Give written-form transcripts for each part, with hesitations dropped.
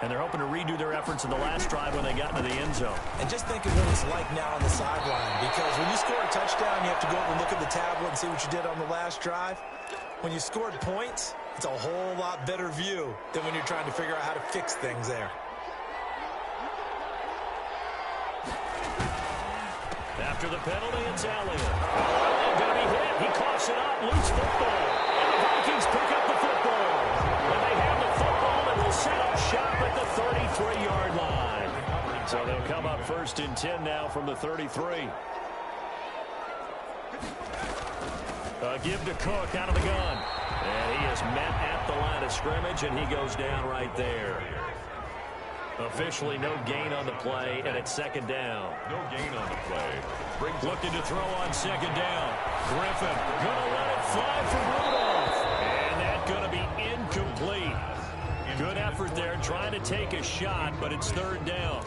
And they're hoping to redo their efforts in the last drive when they got into the end zone. And just think of what it's like now on the sideline, because when you score a touchdown, you have to go over and look at the tablet and see what you did on the last drive. When you scored points, it's a whole lot better view than when you're trying to figure out how to fix things there. After the penalty, it's Elliott. Elliott going to be hit. He coughs it up. Loose football. And the Vikings pick up the football. And they have the football and will set up shop at the 33-yard line. So they'll come up 1st and 10 now from the 33. Give to Cook out of the gun. And he is met at the line of scrimmage, and he goes down right there. Officially no gain on the play, and it's 2nd down. No gain on the play. Looking to throw on 2nd down. Griffin going to let it fly for Rudolph. And that's going to be incomplete. Good effort there trying to take a shot, but it's 3rd down.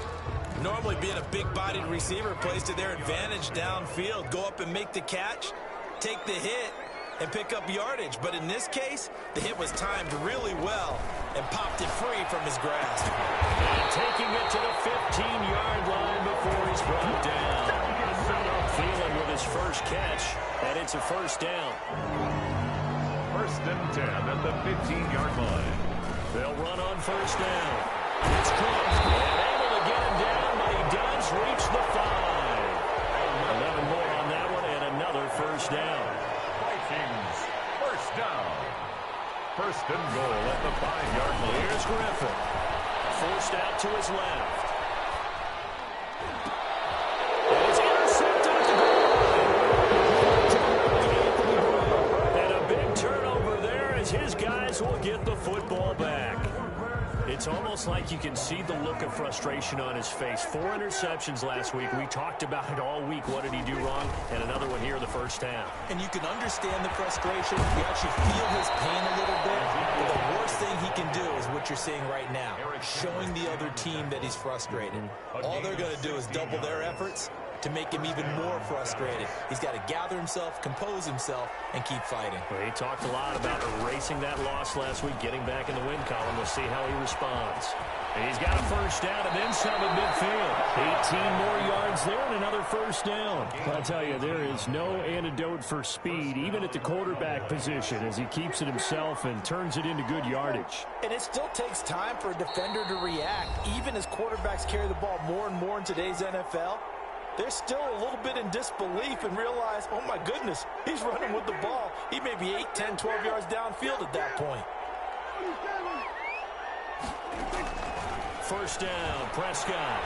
Normally being a big-bodied receiver plays to their advantage downfield. Go up and make the catch, take the hit, and pick up yardage. But in this case, the hit was timed really well and popped it free from his grasp. And taking it to the 15-yard line before he's brought down. Thielen with his first catch, and it's a 1st down. 1st and 10 at the 15-yard line. They'll run on 1st down. It's Cook. And able to get him down, but he does reach the 5. 11 more on that one, and another 1st down. Vikings, 1st down. 1st and goal at the 5-yard line. Here's Griffin. Forced out to his left. And it's intercepted at the goal. And a big turnover there as his guys will get the football back. It's almost like you can see the look of frustration on his face. 4 interceptions last week. We talked about it all week. What did he do wrong? And another one here in the 1st half. And you can understand the frustration. You actually feel his pain a little bit. But the worst thing he can do is what you're seeing right now, showing the other team that he's frustrated. All they're going to do is double their efforts to make him even more frustrated. He's got to gather himself, compose himself, and keep fighting. Well, he talked a lot about erasing that loss last week, getting back in the win column. We'll see how he responds. And he's got a 1st down and then some at midfield. 18 more yards there and another 1st down. I'll tell you, there is no antidote for speed, even at the quarterback position, as he keeps it himself and turns it into good yardage. And it still takes time for a defender to react. Even as quarterbacks carry the ball more and more in today's NFL, they're still a little bit in disbelief and realize, oh my goodness, he's running with the ball. He may be 8, 10, 12 yards downfield at that point. 1st down, Prescott.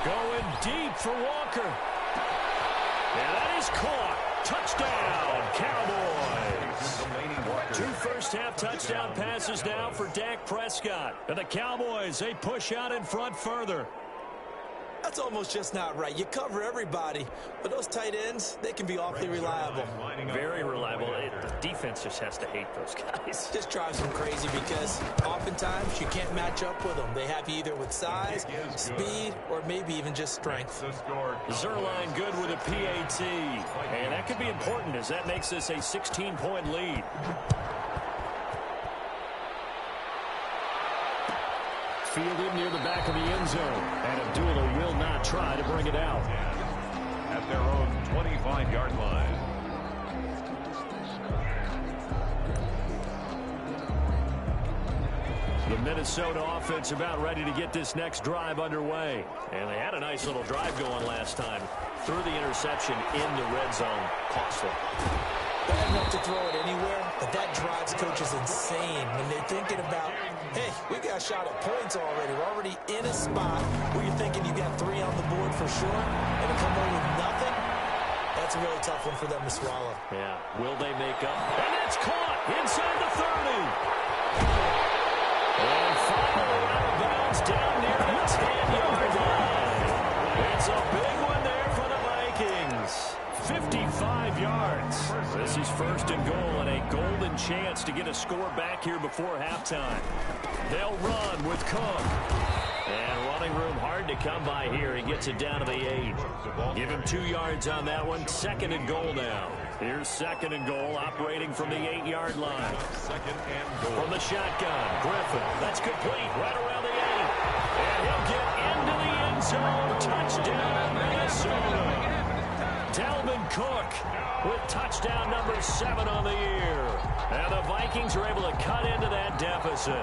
Going deep for Walker. And that is caught. Touchdown, Cowboys. 2 first-half touchdown passes now for Dak Prescott. And the Cowboys, they push out in front further. That's almost just not right. You cover everybody, but those tight ends, they can be awfully reliable. Very reliable. The defense just has to hate those guys. Just drives them crazy because oftentimes you can't match up with them. They have you either with size, speed, or maybe even just strength. Zuerlein good with a PAT. And that could be important as that makes this a 16-point lead. Fielded near the back of the end zone. And Abdullah will not try to bring it out. At their own 25-yard line. The Minnesota offense about ready to get this next drive underway. And they had a nice little drive going last time. Threw the interception in the red zone. Costly. Bad enough to throw it anywhere, but that drives coaches insane when they're thinking about, hey, we got a shot at points already. We're already in a spot where you're thinking you got 3 on the board for sure, and to come away with nothing, that's a really tough one for them to swallow. Yeah, will they make up? And it's caught inside the 30. And finally out of bounds down near the 10-yard line. It's a big one there for the Vikings. 55 yards. This is 1st and goal and a golden chance to get a score back here before halftime. They'll run with Cook. And running room hard to come by here. He gets it down to the 8. Give him 2 yards on that one. 2nd and goal now. Here's second and goal, operating from the 8-yard line. Second and goal. From the shotgun, Griffin. That's complete, right around the 8. And he'll get into the end zone. Touchdown, Minnesota. Dalvin Cook with touchdown number 7 on the year. And the Vikings are able to cut into that deficit.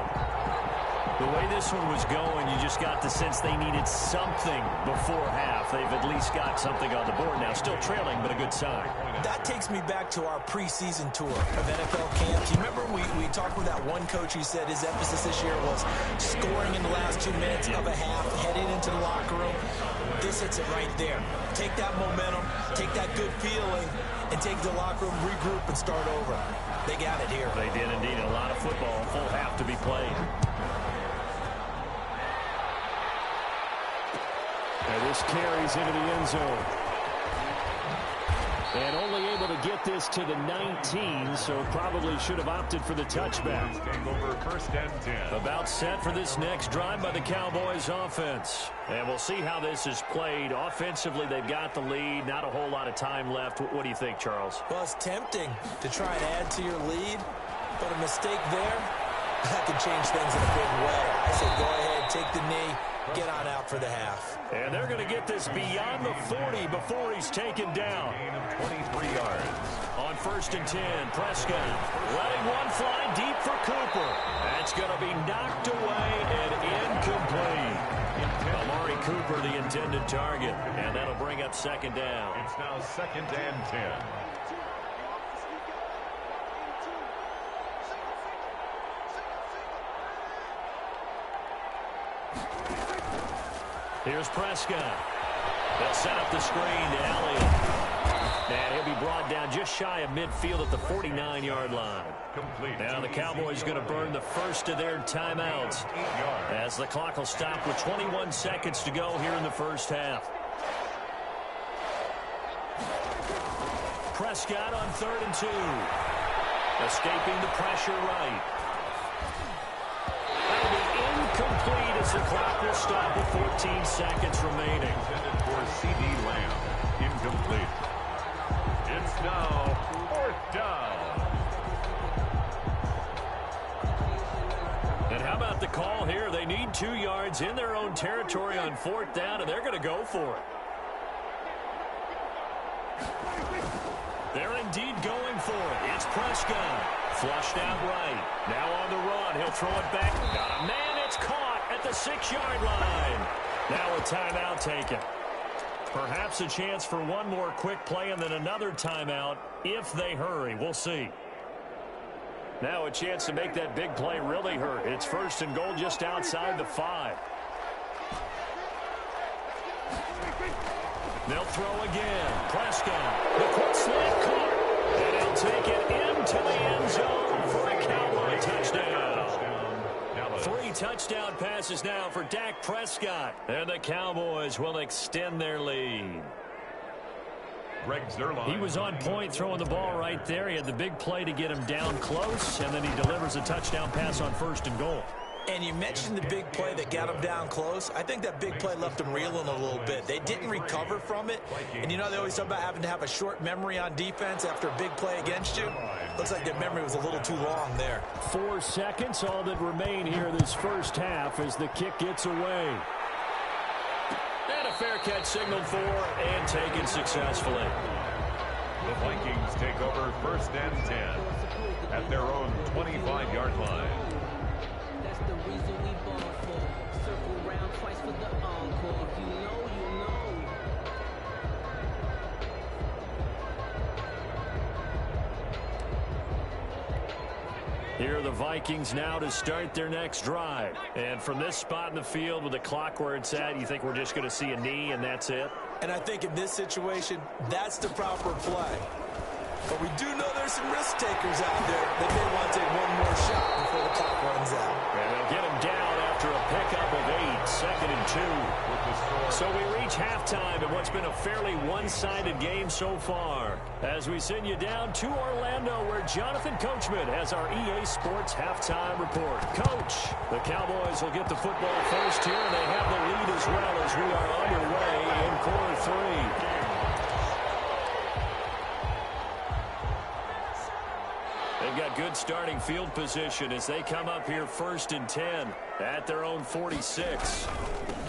The way this one was going, you just got the sense they needed something before half. They've at least got something on the board now. Still trailing, but a good sign. That takes me back to our preseason tour of NFL camps. You remember we talked with that one coach who said his emphasis this year was scoring in the last 2 minutes of a half, heading into the locker room. This hits it right there. Take that momentum, take that good feeling, and take the locker room, regroup, and start over. They got it here. They did indeed. A lot of football, full half to be played. And this carries into the end zone. And only able to get this to the 19, so probably should have opted for the touchback. Take over first and 10. About set for this next drive by the Cowboys offense. And we'll see how this is played. Offensively, they've got the lead. Not a whole lot of time left. What do you think, Charles? Well, it's tempting to try and add to your lead, but a mistake there, that could change things in a big way. I say go ahead, take the knee, get on out for the half. And they're going to get this beyond the 40 before he's taken down. Gain of 23 yards. On first and 10, Prescott letting one fly deep for Cooper. That's going to be knocked away and incomplete. Amari Cooper, the intended target, and that'll bring up second down. It's now second and 10. Here's Prescott. They'll set up the screen to Elliott. And he'll be brought down just shy of midfield at the 49-yard line. Complete. Now the Cowboys going to burn the first of their timeouts as the clock will stop with 21 seconds to go here in the first half. Prescott on 3rd and 2. Escaping the pressure right. That'll be incomplete as the clock will stop with 14 seconds remaining. Intended for C.D. Lamb. Incomplete. It's now 4th down. And how about the call here? They need 2 yards in their own territory on 4th down, and they're going to go for it. They're indeed going for it. It's Prescott. Flushed out right. Now on the run. He'll throw it back. Got a man. It's caught at the 6-yard line. Now a timeout taken. Perhaps a chance for one more quick play and then another timeout if they hurry. We'll see. Now a chance to make that big play really hurt. It's 1st and goal just outside the 5. They'll throw again. Prescott. The quick slant caught. And he'll take it into the end zone for a Cowboy touchdown. 3 touchdown passes now for Dak Prescott. And the Cowboys will extend their lead. Greg Zuerlein. He was on point throwing the ball right there. He had the big play to get him down close, and then he delivers a touchdown pass on 1st and goal. And you mentioned the big play that got him down close. I think that big play left him reeling a little bit. They didn't recover from it. And you know they always talk about having to have a short memory on defense after a big play against you. Looks like their memory was a little too long there. 4 seconds, all that remain here this first half as the kick gets away. And a fair catch signaled for and taken successfully. The Vikings take over 1st and 10 at their own 25-yard line. That's the reason we ball for. Circle round twice for the encore. If you know, you know. Here are the Vikings now to start their next drive. And from this spot in the field with the clock where it's at, you think we're just going to see a knee and that's it? And I think in this situation, that's the proper play. But we do know there's some risk takers out there that may want to take one more shot before the clock runs out. And they'll get him down after a pickup of 8, 2nd and 2. So we reach halftime in what's been a fairly one-sided game so far. As we send you down to Orlando where Jonathan Coachman has our EA Sports halftime report. Coach, the Cowboys will get the football first here, and they have the lead as well as we are underway in quarter 3. good starting field position as they come up here 1st and 10 at their own 46.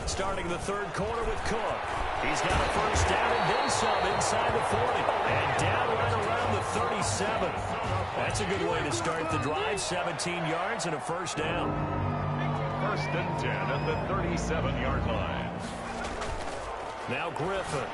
Starting the third quarter with Cook. He's got a first down and then some inside the 40. And down right around the 37. That's a good way to start the drive. 17 yards and a first down. 1st and 10 at the 37-yard line. Now Griffin.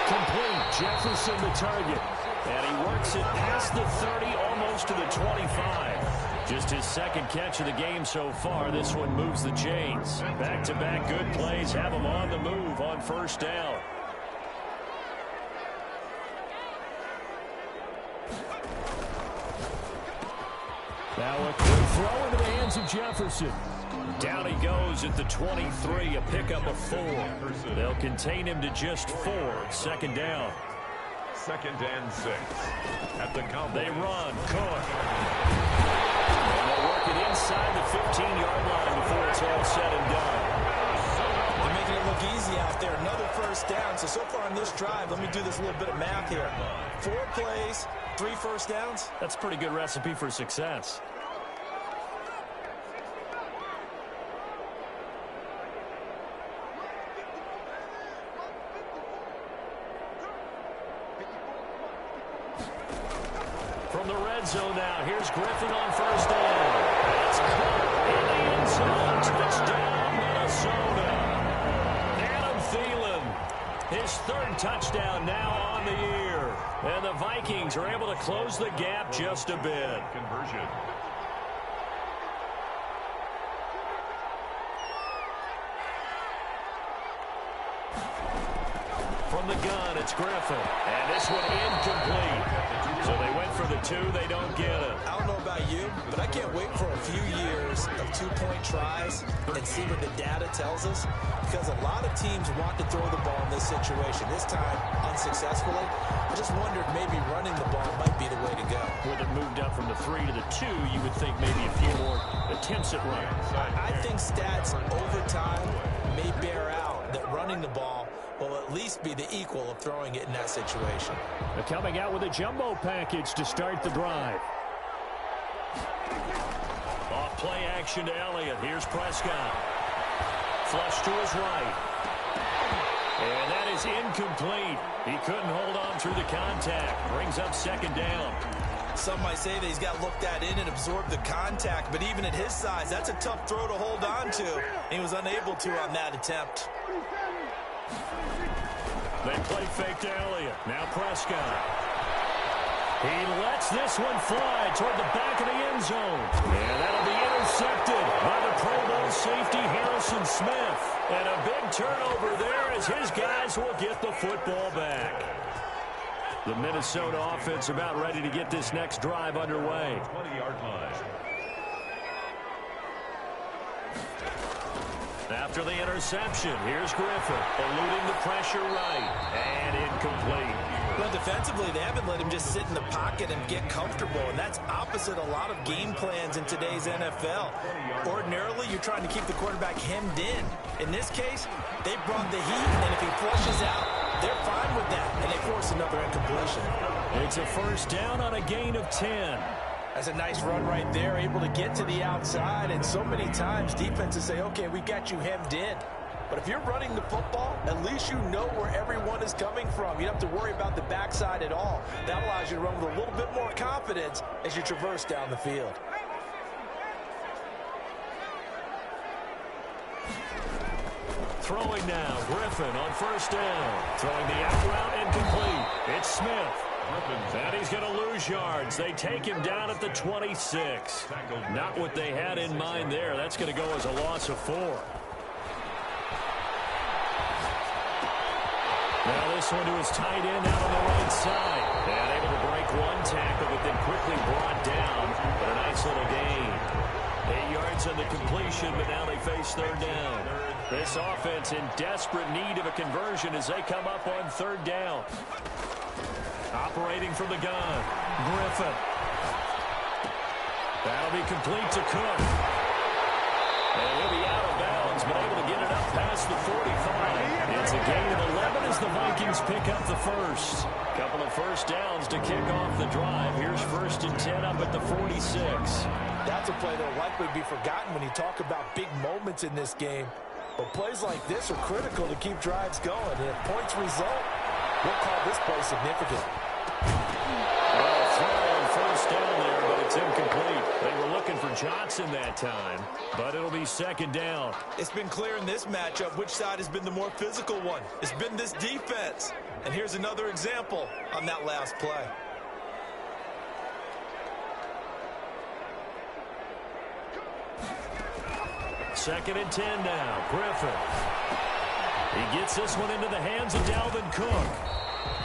Complete. Jefferson the target. And he works it past the 30, almost to the 25. Just his second catch of the game so far. This one moves the chains. Back-to-back good plays have him on the move on first down. Now a quick throw into the hands of Jefferson. Down he goes at the 23, a pickup of 4. They'll contain him to just 4. 2nd down. 2nd and 6 at the Cowboys. They run. Cook. And they'll work it inside the 15-yard line before it's all said and done. They're making it look easy out there. Another first down. So far on this drive, let me do this little bit of math here. 4 plays, 3 first downs. That's a pretty good recipe for success. From the red zone now, here's Griffin on first down. It's caught in the end zone. Touchdown, Minnesota. Adam Thielen, his 3rd touchdown now on the year. And the Vikings are able to close the gap just a bit. Conversion. From the gun, it's Griffin. And this one incomplete. So they went for the 2. They don't get it. I don't know about you, but I can't wait for a few years of 2-point tries and see what the data tells us. Because a lot of teams want to throw the ball in this situation. This time, unsuccessfully. I just wondered maybe running the ball might be the way to go. With it moved up from the 3 to the 2, you would think maybe a few more attempts at running. I think stats over time may bear out that running the ball will at least be the equal of throwing it in that situation. They're coming out with a jumbo package to start the drive. Off play action to Elliott. Here's Prescott. Flush to his right. And that is incomplete. He couldn't hold on through the contact. Brings up 2nd down. Some might say that he's got looked at in and absorbed the contact, but even at his size, that's a tough throw to hold on to. And he was unable to on that attempt. They play fake to Elliott. Now Prescott. He lets this one fly toward the back of the end zone. And that'll be intercepted by the Pro Bowl safety Harrison Smith. And a big turnover there as his guys will get the football back. The Minnesota offense about ready to get this next drive underway. 20-yard line. After the interception, here's Griffin, eluding the pressure right, and incomplete. Well, defensively, they haven't let him just sit in the pocket and get comfortable, and that's opposite a lot of game plans in today's NFL. Ordinarily, you're trying to keep the quarterback hemmed in. In this case, they brought the heat, and if he flushes out, they're fine with that, and they force another incompletion. It's a first down on a gain of 10. That's a nice run right there, able to get to the outside, and so many times defenses say, okay, we got you hemmed in. But if you're running the football, at least you know where everyone is coming from. You don't have to worry about the backside at all. That allows you to run with a little bit more confidence as you traverse down the field. Throwing now, Griffin on first down. Throwing the out route incomplete. It's Smith. And he's going to lose yards. They take him down at the 26. Not what they had in mind there. That's going to go as a loss of 4. Now this one to his tight end out on the right side. And able to break one tackle, but then quickly brought down. But a nice little gain. 8 yards on the completion, but now they face third down. This offense in desperate need of a conversion as they come up on third down. Operating from the gun, Griffin. That'll be complete to Cook. And he'll be out of bounds, but able to get it up past the 45. It's a gain of 11 as the Vikings pick up the first. Couple of first downs to kick off the drive. Here's 1st and 10 up at the 46. That's a play that will likely be forgotten when you talk about big moments in this game. But plays like this are critical to keep drives going. And if points result, we'll call this play significant. First down there, but it's incomplete. They were looking for Johnson that time, but it'll be 2nd down. It's been clear in this matchup which side has been the more physical one. It's been this defense. And here's another example on that last play. Second and 10 now. Griffin. He gets this one into the hands of Dalvin Cook.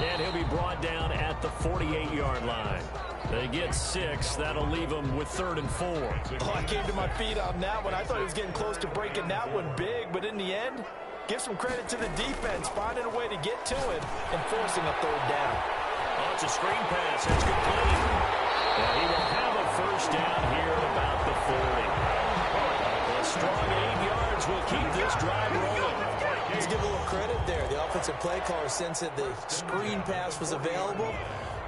And he'll be brought down at the 48-yard line. They get 6. That'll leave them with 3rd and 4. Oh, I came to my feet on that one. I thought he was getting close to breaking that one big. But in the end, give some credit to the defense, finding a way to get to it and forcing a 3rd down. Oh, it's a screen pass. It's complete. And he will have a first down here at about the 40. A strong 8 yards will keep this drive rolling. Let's give a little credit there. The offensive play caller sensed that the screen pass was available.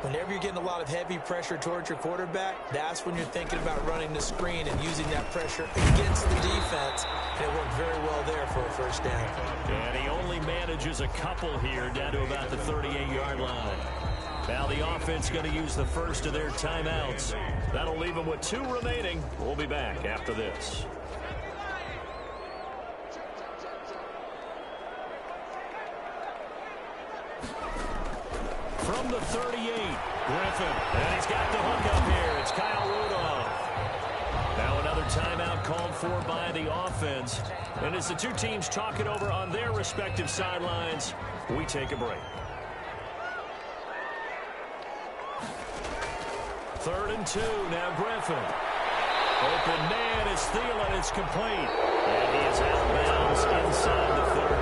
Whenever you're getting a lot of heavy pressure towards your quarterback, that's when you're thinking about running the screen and using that pressure against the defense. And it worked very well there for a first down. And he only manages a couple here down to about the 38-yard line. Now the offense going to use the first of their timeouts. That'll leave them with 2 remaining. We'll be back after this. From the 38, Griffin. And he's got the hook up here. It's Kyle Rudolph. Now another timeout called for by the offense. And as the two teams talk it over on their respective sidelines, we take a break. 3rd and 2, now Griffin. Open man is Thielen. It's complete. And he is out of bounds inside the 30.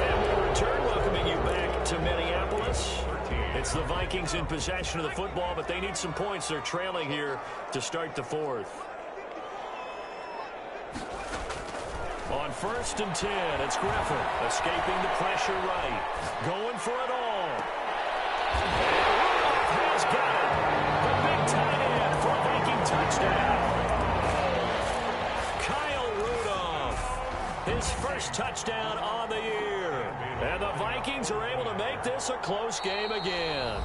And we'll return, welcoming you back to Minneapolis. It's the Vikings in possession of the football, but they need some points. They're trailing here to start the 4th. On 1st and 10, it's Griffin escaping the pressure right. Going for it all. And Rudolph has got it. The big tight end for a Viking touchdown. Kyle Rudolph, his first touchdown on the year. And the Vikings are able to make this a close game again.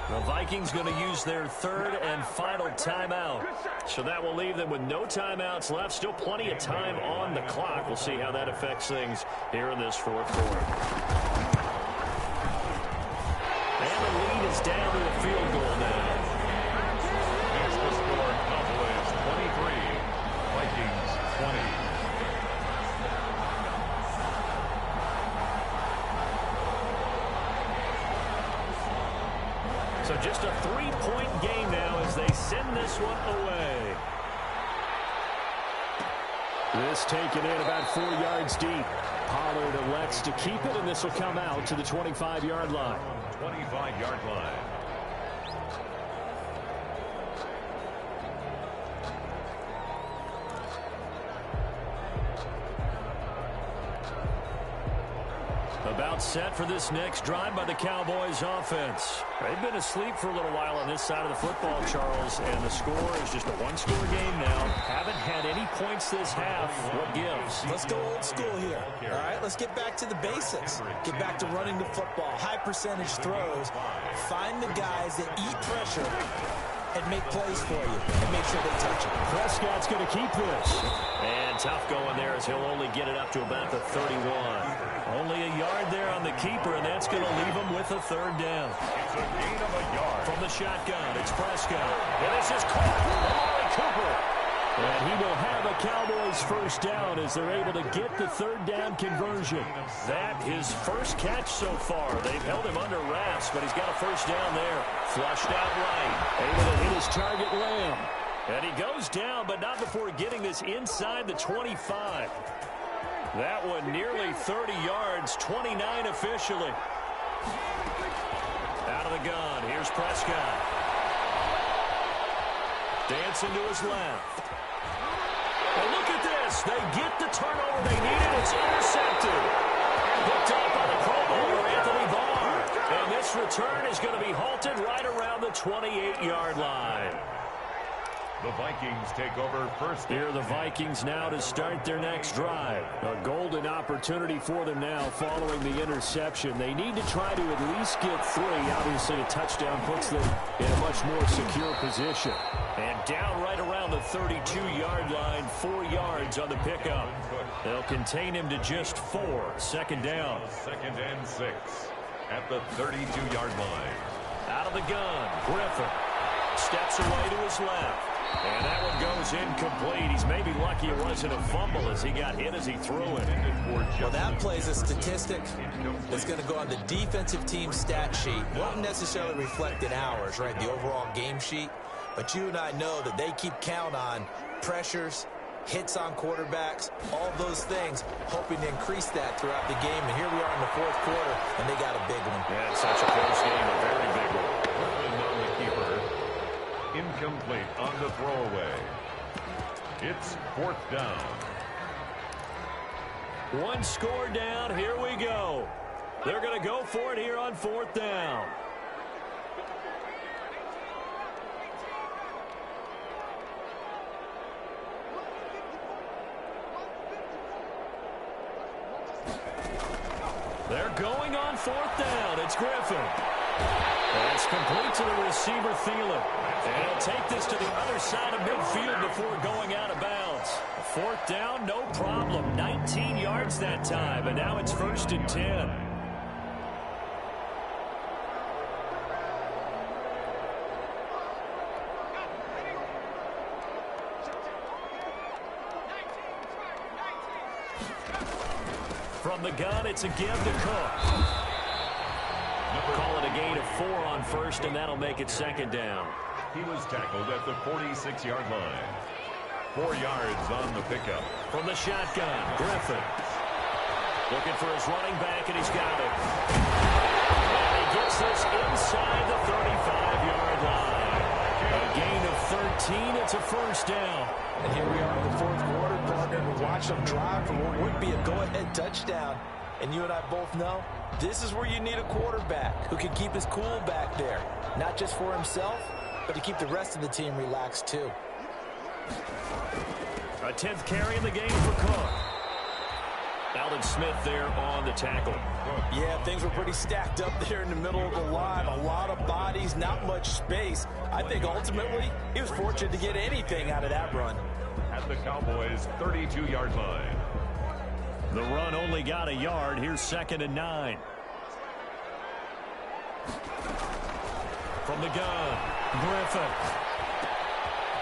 The Vikings going to use their 3rd and final timeout. So that will leave them with no timeouts left. Still plenty of time on the clock. We'll see how that affects things here in this 4th quarter. And the lead is down to a field goal now. Here's the score. Cowboys 23, Vikings 20. So just a 3-point game now as they send this one away. This taken in about 4 yards deep. Pollard elects to keep it, and this will come out to the 25-yard line. 25-yard line. About set for this next drive by the Cowboys offense. They've been asleep for a little while on this side of the football, Charles, and the score is just a one-score game now. Haven't had any points this half. What gives? Let's go old school here. All right, let's get back to the basics. Get back to running the football, high percentage throws. Find the guys that eat pressure and make plays for you and make sure they touch it. Prescott's going to keep this. And tough going there as he'll only get it up to about the 31. Only a yard there on the keeper, and that's going to leave him with a 3rd down. It's a gain of a yard. From the shotgun, it's Prescott. And this is caught. Amari Cooper. And he will have a Cowboys first down as they're able to get the 3rd down conversion. That his first catch so far. They've held him under wraps, but he's got a first down there. Flushed out right. Able to hit his target, Lamb. And he goes down, but not before getting this inside the 25. That one nearly 30 yards, 29 officially. Out of the gun, here's Prescott. Dancing to his left. And look at this. They get the turnover they needed. It's intercepted. And Picked up by the Pro Bowler, Anthony Barr. And this return is going to be halted right around the 28-yard line. The Vikings take over first. Here the Vikings now to start their next drive. A golden opportunity for them now following the interception. They need to try to at least get 3. Obviously, a touchdown puts them in a much more secure position. And down right around the 32-yard line, 4 yards on the pickup. They'll contain him to just 4. Second down. 2nd and 6 at the 32-yard line. Out of the gun, Griffin steps away to his left. And that one goes incomplete. He's maybe lucky it wasn't a fumble as he got hit as he threw it. Well, that plays a statistic that's going to go on the defensive team stat sheet. Won't necessarily reflect in ours, right, the overall game sheet. But you and I know that they keep count on pressures, hits on quarterbacks, all those things, hoping to increase that throughout the game. And here we are in the 4th quarter, and they got a big one. Yeah, it's such a close game, a very big one. On the keeper. Incomplete on the throwaway. It's 4th down. 1 score down. Here we go. They're going to go for it here on 4th down. They're going on 4th down. It's Griffin. That's complete to the receiver, Thielen. And he'll take this to the other side of midfield before going out of bounds. 4th down, no problem. 19 yards that time, and now it's 1st and 10. From the gun, it's a give to Cook. Call it a gain of 4 on 1st, and that'll make it 2nd down. He was tackled at the 46-yard line. 4 yards on the pickup. From the shotgun, Griffin. Looking for his running back, and he's got it. And he gets this inside the 35-yard line. A gain of 13. It's a 1st down. And here we are in the 4th quarter, partner. We watch them drive for what would be a go-ahead touchdown. And you and I both know this is where you need a quarterback who can keep his cool back there. Not just for himself, but to keep the rest of the team relaxed too. A 10th carry in the game for Cook. Aldon Smith there on the tackle. Yeah, things were pretty stacked up there in the middle of the line. A lot of bodies, not much space. I think ultimately he was fortunate to get anything out of that run. At the Cowboys' 32-yard line. The run only got a yard. Here's 2nd and 9. From the gun, Griffin.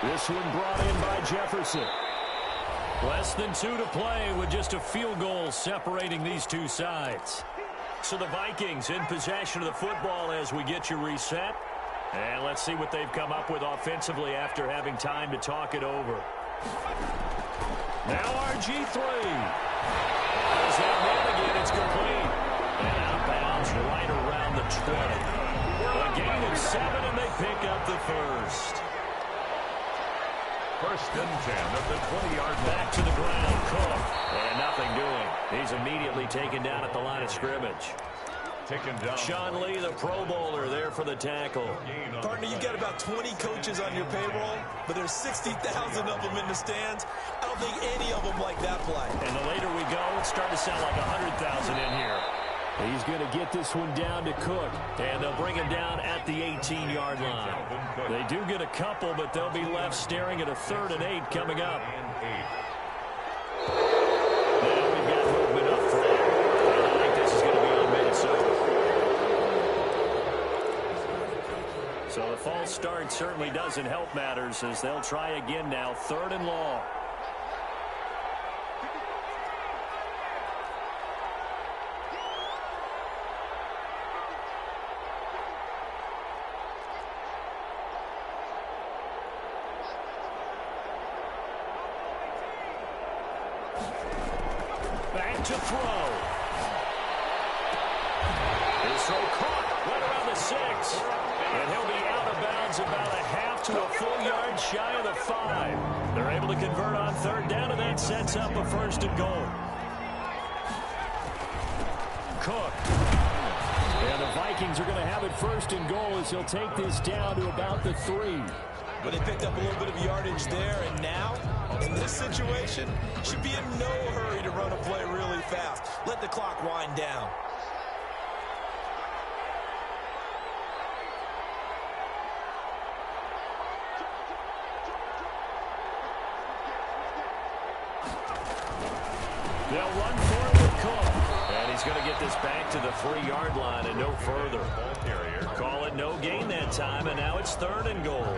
This one brought in by Jefferson. Less than 2 to play with just a field goal separating these two sides. So the Vikings in possession of the football as we get you reset. And let's see what they've come up with offensively after having time to talk it over. Now RG3. As that man again, it's complete. And out of bounds right around the 20. A gain of 7, and they pick up the 1st. 1st and 10 at the 20-yard line. Back to the ground, Cook. And nothing doing. He's immediately taken down at the line of scrimmage. Taken down. Sean Lee, the Pro Bowler, there for the tackle. Partner, you've got about 20 coaches on your payroll, but there's 60,000 of them in the stands. I don't think any of them like that play. And the later we go, it's starting to sound like 100,000 in here. He's going to get this one down to Cook, and they'll bring him down at the 18-yard line. They do get a couple, but they'll be left staring at a 3rd and 8 coming up. Now we've got movement up front. And I think this is going to be on Minnesota. So the false start certainly doesn't help matters as they'll try again now, 3rd and long. Back to throw. His throw caught right around the 6. And he'll be out of bounds about a half to a full yard shy of the 5. They're able to convert on 3rd down, and that sets up a 1st and goal. Cook. And the Vikings are going to have it first and goal as he'll take this down to about the 3. But they picked up a little bit of yardage there, and now, in this situation, should be in no hurry to run a play really fast. Let the clock wind down. They'll run for it with Cook. And he's going to get this back to the 3-yard line and no further. Call it no gain that time, and now it's 3rd and goal.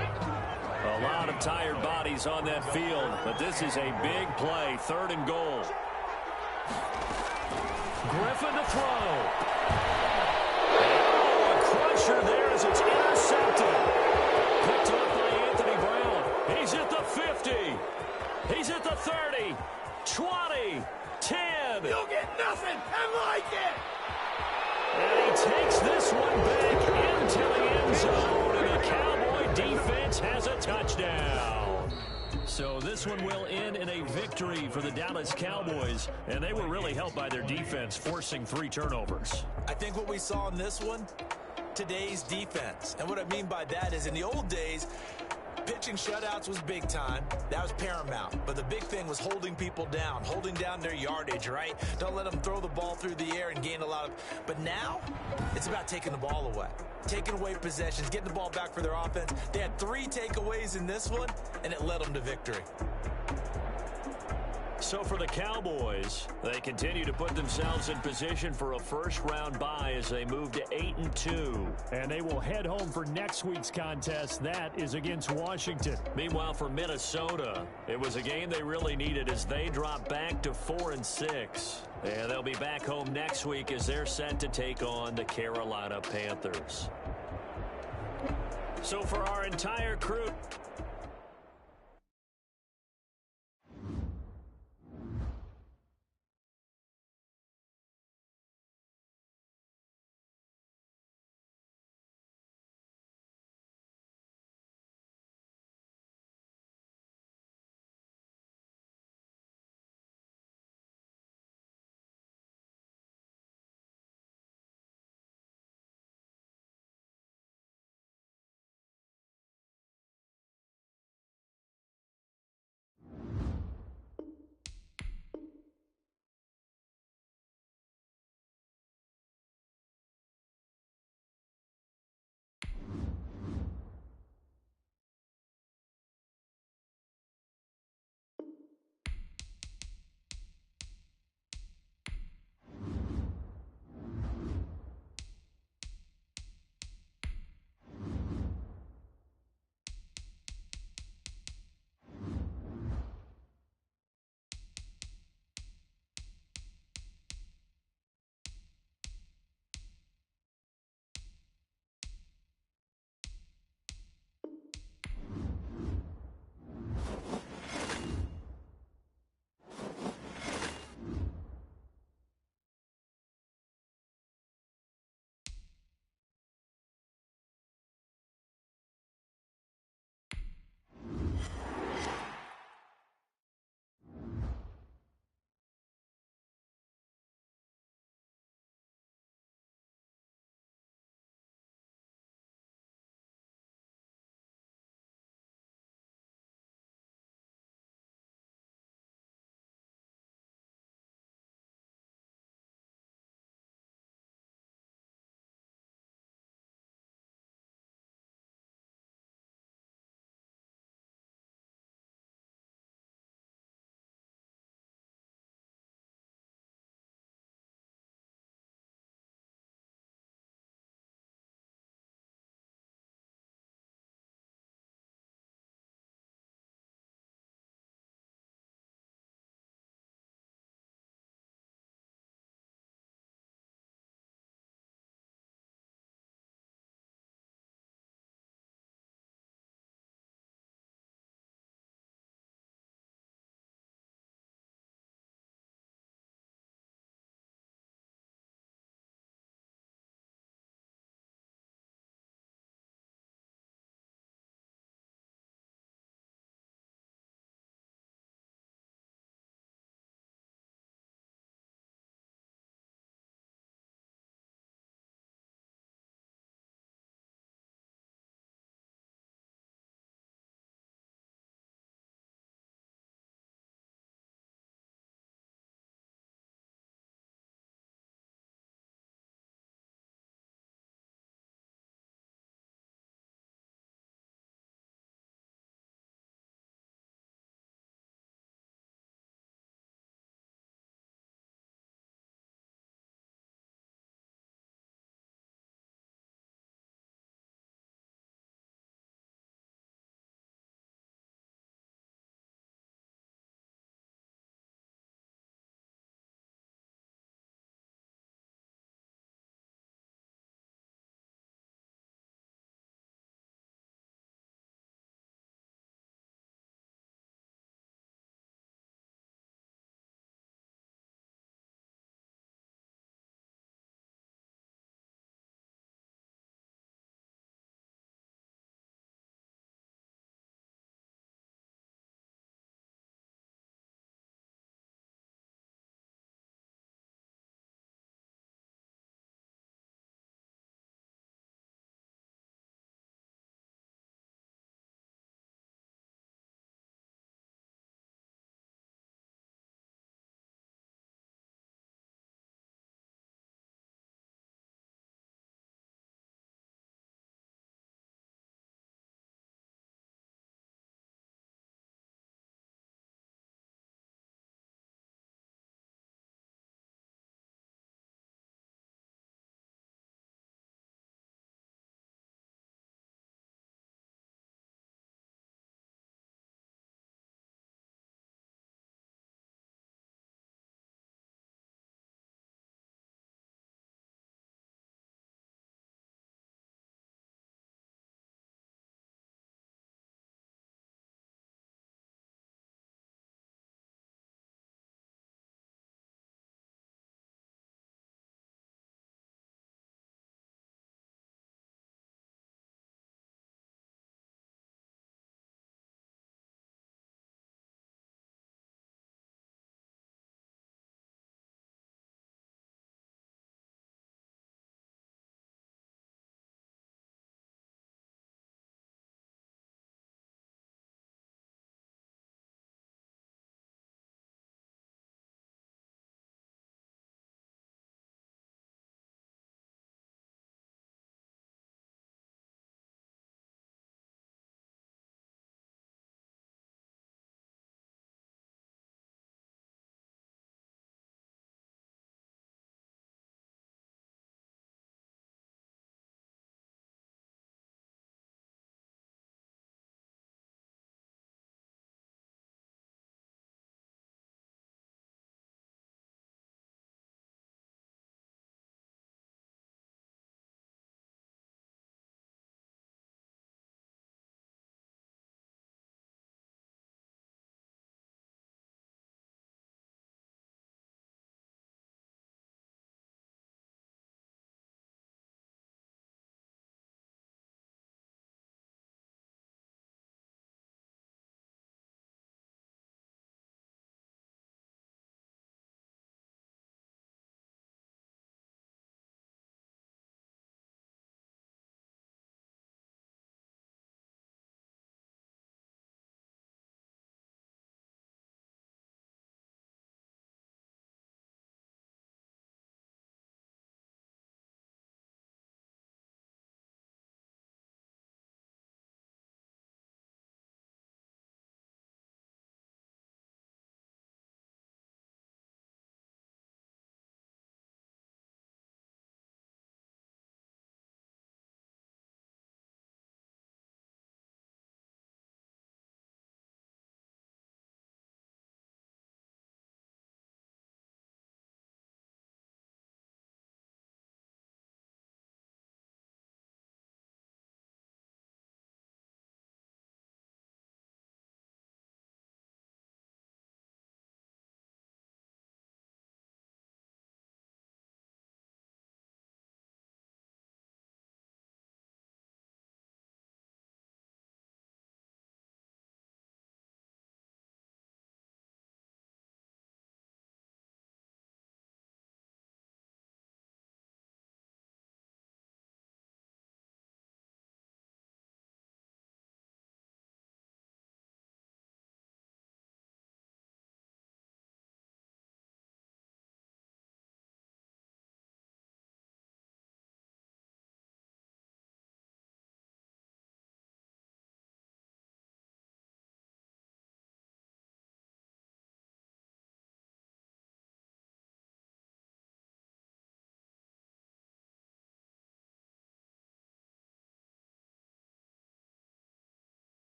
A lot of tired bodies on that field, but this is a big play, 3rd and goal. Griffin to throw. Oh, a crusher there as it's intercepted. Picked up by Anthony Brown. He's at the 50. He's at the 30. 20. 10. You'll get nothing like it. And he takes this one back into the end zone, and the Cowboy defense has a touchdown. So this one will end in a victory for the Dallas Cowboys, and they were really helped by their defense, forcing 3 turnovers. I think what we saw in this one, today's defense. And what I mean by that is in the old days, pitching shutouts was big time. That was paramount. But the big thing was holding people down, holding down their yardage, right? Don't let them throw the ball through the air and gain a lot of... But now, it's about taking the ball away. Taking away possessions, getting the ball back for their offense. They had 3 takeaways in this one, and it led them to victory. So for the Cowboys, they continue to put themselves in position for a first-round bye as they move to 8-2. And they will head home for next week's contest. That is against Washington. Meanwhile, for Minnesota, it was a game they really needed as they drop back to 4-6. And they'll be back home next week as they're set to take on the Carolina Panthers. So for our entire crew...